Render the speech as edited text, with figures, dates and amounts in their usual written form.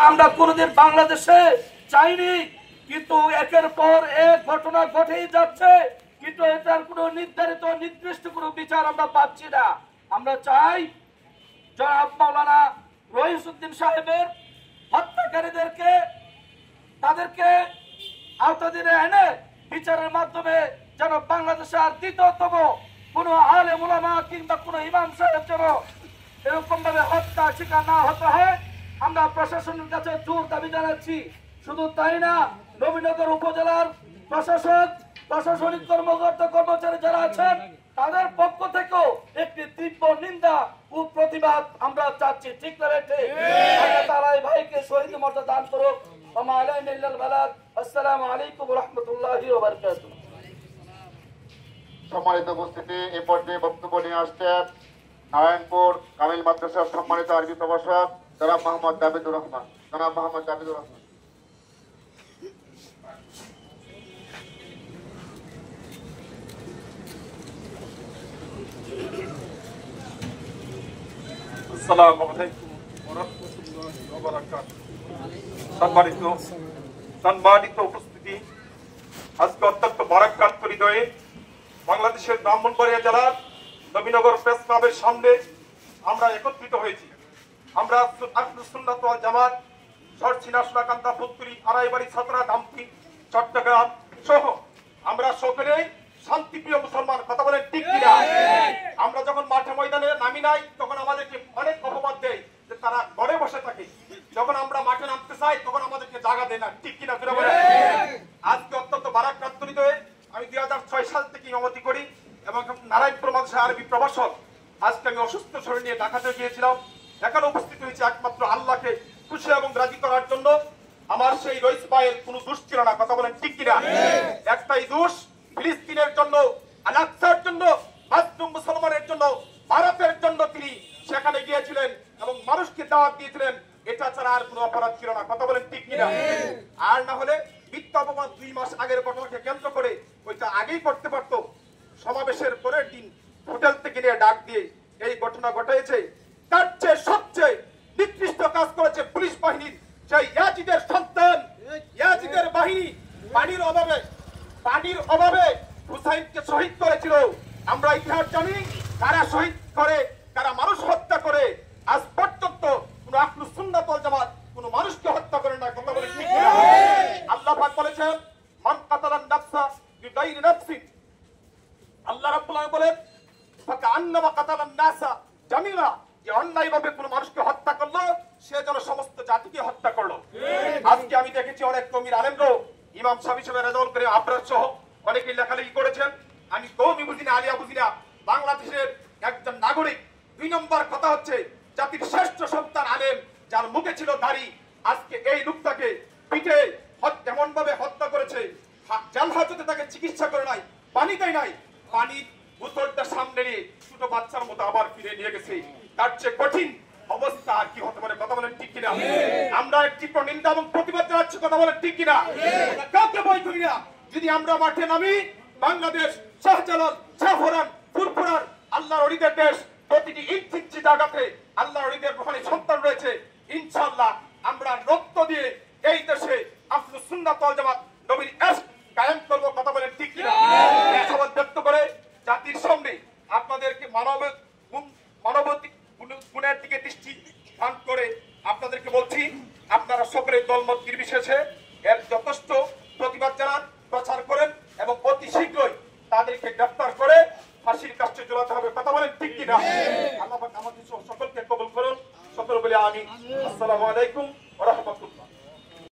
আমরা কোনোদিন বাংলাদেশে চাইনি, কিন্তু একের পর এক ঘটনা ঘটেই যাচ্ছে, কিন্তু এটার কোনো নির্ধারিত নির্দিষ্ট কোনো বিচার আমরা পাচ্ছি না। আমরা চাই জনাব মাওলানা রইসউদ্দিন সাহেবের হত্যাকারীদেরকে তাদেরকে আওতাধীনে এনে বিচারের মাধ্যমে যেন বাংলাদেশে আর দ্বিতীয়তম কোন আলেম ওলামা কিংবা কোন ইমাম সাহেব যেন এরকম ভাবে হত্যা শিকার না হতে হয় আমরা প্রশাসনের কাছে জোর দাবি জানাচ্ছি। শুধু তাই না, নবীনগর উপজেলার প্রশাসক, প্রশাসনিক কর্মকর্তা কর্মচারী যারা আছেন তাদের পক্ষ থেকেও একটি তীব্র নিন্দা ও প্রতিবাদ আমরা চাচ্ছি। ঠিক না বেঠে? আল্লাহ তাআলা এই ভাইকে শহীদ মর্যাদা দান করুক। ওয়া আলাইনা ইল্লাল বালাগ। আসসালামু আলাইকুম ওয়া রাহমাতুল্লাহি ওয়া বারাকাতুহু। সম্মানিত উপস্থিতি, এই পর্যায়ে বক্তব্য নিয়ে আসছেন নারায়ণপুর কামিল মাদ্রাসার সম্মানিত আরবি প্রভাষক জনাব মোহাম্মদ জাবিদুর রহমান। জনাব মোহাম্মদ জাবিদুর রহমান। আসসালামু আলাইকুম ওয়া রাহমাতুল্লাহি ওয়া বারাকাতুহু। সম্মানিত উপস্থিতি, আজকে অত্যন্ত বারাক্কান্ত হৃদয়ে বাংলাদেশের ব্রাহ্মণবাড়িয়া জেলার নবীনগর প্রেস ক্লাবের সামনে আমরা একত্রিত হয়েছি। আমরা আহলুস সুন্নাত ওয়াল জামাত সরছিনা সোনাকান্দা ফুলতুলি আড়াইবাড়ি ছাত্রা দামকি চট্টগ্রাম সহ আমরা সকলেই শান্তিপ্রিয় মুসলমান। কথা বলেন ঠিক কিনা? আমরা যখন মাঠে ময়দানে নামি নাই তখন আমাদেরকে অনেক অপবাদ দেয় যে তারা ঘরে বসে থাকে, যখন আমরা মাঠে নামতে চাই তখন আমাদেরকে জায়গা দেয় না। ঠিক কিনা? আজকে অত্যন্ত বারাক্রান্ত হৃদয়ে আমি 2006 সাল থেকে ইমামতি করি এবং নারায়ণপুর মাদ্রাসার আরবি প্রভাষক। আজকে আমি অসুস্থ শরীর নিয়ে ঢাকাতে গিয়েছিলাম, এখানে উপস্থিত হয়েছি একমাত্র আল্লাহকে খুশি এবং রাজি করার জন্য। আমার সেই রইস ভাইয়ের কোনো দোষ ছিল না। কথা বলেন ঠিক কিনা? একটাই দোষ, ফিলিস্তিনের জন্য, আল আকসার জন্য, মাসলুম মুসলমানের জন্য, ভারতের জন্য তিনি সেখানে গিয়েছিলেন এবং মানুষকে দাওয়াত দিয়েছিলেন। এটা ছাড়া আর কোনো অপরাধ ছিল না। কথা বলেন ঠিক কিনা? আর না হলে মিথ্যা অপবাদ 2 মাস আগের ঘটনাকে কেন্দ্র করে ওইটা আগেই করতে পারতো। সমাবেশের পরের দিন হোটেল থেকে নিয়ে ডাক দিয়ে এই ঘটনা ঘটেছে। তার চেয়ে সবচেয়ে নিকৃষ্ট কাজ করেছে পুলিশ বাহিনীর সেই ইয়াজিদের সন্তান, ইয়াজিদের বাহিনী। পানির অভাবে হুসাইনকে শহীদ করেছিল। আমরা ইতিহাস জানি কারা শহীদ করে, কারা মানুষ হত্যা করে। আজ পর্যন্ত কোন আহলুস সুন্নাত ওয়াল জামাত কোন মানুষকে হত্যা করে না। কথা বলে ঠিক কিনা? আল্লাহ পাক বলেছেন মান কাতালান নাফসা বিগাইরি নাফসিন, আল্লাহ রাব্বুল আলামিন বলেন ফাকান্নামা কাতালান নাসা জামিলা, যে অন্যায়ভাবে কোন মানুষকে হত্যা করলো সে যেন সমস্ত জাতিকে হত্যা করলো। আজকে আমি দেখেছি অনেক কমির আলেমরাও ইমাম সাহেব হিসেবে রেজাউল করে আপনার সহ অনেকেই লেখালেখি করেছেন। আমি কওমি বুঝি না, আলিয়া বুঝি না, বাংলাদেশের একজন নাগরিক। 2 নম্বর কথা হচ্ছে জাতির শ্রেষ্ঠ সন্তান আলেম যার মুখে ছিল দাড়ি, আজকে এই লোকটাকে পিঠে এমন ভাবে হত্যা করেছে, জাল হাজতে তাকে চিকিৎসা করে নাই, পানি দেয় নাই, পানির বোতলটা সামনে নিয়ে ছোট বাচ্চার মতো আবার ফিরে নিয়ে গেছে। তার চেয়ে কঠিন অবস্থা আর কি হতে পারে? কথা বলেন ঠিক কিনা? আমরা একটি নিন্দা এবং প্রতিবাদ জানাচ্ছি। কথা বলেন ঠিক কিনা? কাউকে ভয় করি না। যদি আমরা মাঠে নামি, বাংলাদেশ শাহজালাল, শাহফরান, ফুরফুরার আল্লাহর ওলিদের দেশ। প্রতিটি ইঞ্চি জায়গাতে আল্লাহর ওলিদের ওখানে সন্তান রয়েছে। ইনশাআল্লাহ আমরা রক্ত দিয়ে এই দেশে আহলুস সুন্নাত ওয়াল জামাত নবীর ইশক কায়েম করব। কথা বলেন ঠিক কিনা? আশাবাদ ব্যক্ত করে জাতির সামনে আপনাদেরকে মানবতার গুণের দিকে দৃষ্টি দান করে আপনাদেরকে বলছি, আপনারা সকলে দলমত নির্বিশেষে এর যথেষ্ট প্রতিবাদ জানান, প্রচার করেন এবং অতি শীঘ্রই তাদেরকে গ্রেফতার করে ফাঁসির কাষ্ঠে ঝোলাতে হবে। কথা বলেন ঠিক কিনা? আল্লাহ পাক আমাদের সকলকে কবুল করুন। সকল বলে আমিন। আসসালামু আলাইকুম ওয়া রাহমাতুল্লাহ।